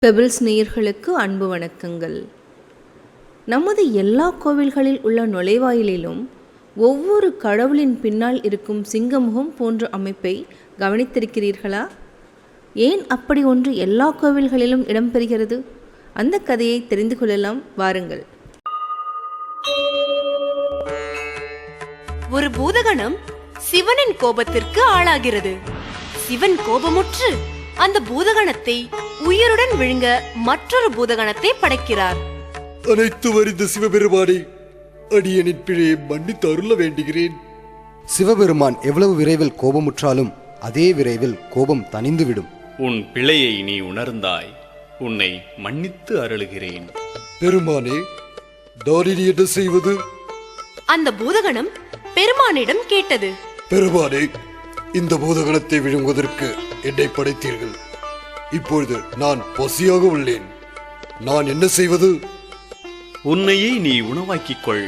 Pebbles நேயர்களுக்கு அன்பு வணக்கங்கள். நமது எல்லா கோவில்களில் உள்ள நுழைவாயிலிலும் ஒவ்வொரு கடவுளின் பின்னால் இருக்கும் சிங்கமுகம் போன்ற அமைப்பை கவனித்திருக்கிறீர்களா? ஏன் அப்படி ஒன்று எல்லா கோவில்களிலும் இடம்பெறுகிறது? அந்த கதையை தெரிந்து கொள்ளலாம், வாருங்கள். ஒரு பூதகணம் சிவனின் கோபத்திற்கு ஆளாகிறது. சிவன் கோபமுற்று அந்த பூதகணத்தை உயிருடன் விழுங்க மற்றொரு பூதகணத்தை படைக்கிறார். அனைத்து வரிந்த சிவபெருமானே, அடியனின் பிழையை மன்னித்து அருள வேண்டுகிறேன். சிவபெருமான் எவ்வளவு விரைவில் கோபமுற்றாலும் அதே விரைவில் கோபம் தணிந்துவிடும். உன் பிழையை நீ உணர்ந்தாய், உன்னை மன்னித்து அருளுகிறேன். பெருமானே, நான் இனி என்ன செய்வது? அந்த பூதகணம் பெருமானிடம் கேட்டது. பெருமானே, இந்த பூதகணத்தை விழுங்குவதற்கு என்னை படைத்தீர்கள். இப்பொழுது நான் பசியாக உள்ளேன். நான் என்ன செய்வது? உன்னையே நீ உணவாக்கிக் கொள்.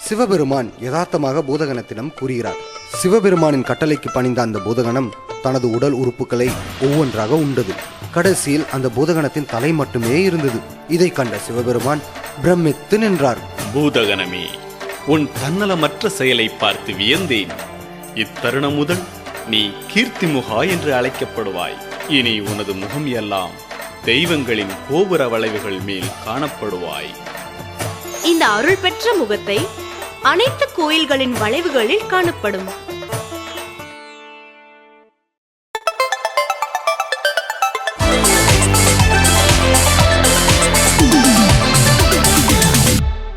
சிவபெருமான் யதார்த்தமாக பூதகணத்திடம் கூறுகிறார். சிவபெருமானின் கட்டளைக்கு பணிந்த அந்த பூதகணம் தனது உடல் உறுப்புகளை ஒவ்வொன்றாக உண்டது. கடைசியில் அந்த பூதகணத்தின் தலை மட்டுமே இருந்தது. இதை கண்ட சிவபெருமான் பிரமித்து நின்றார். பூதகணமே, உன் தன்னலமற்ற செயலை பார்த்து வியந்தேன். இத்தருணம் முதல் நீ கீர்த்திமுகா என்று அழைக்கப்படுவாய். இனி உனது முகம் எல்லாம் தெய்வங்களின் கோபுர வளைவுகள் மேல் காணப்படுவாய். இந்த அருள் பெற்ற முகத்தை அனைத்து கோயில்களின் வளைவுகளில் காணப்படும்.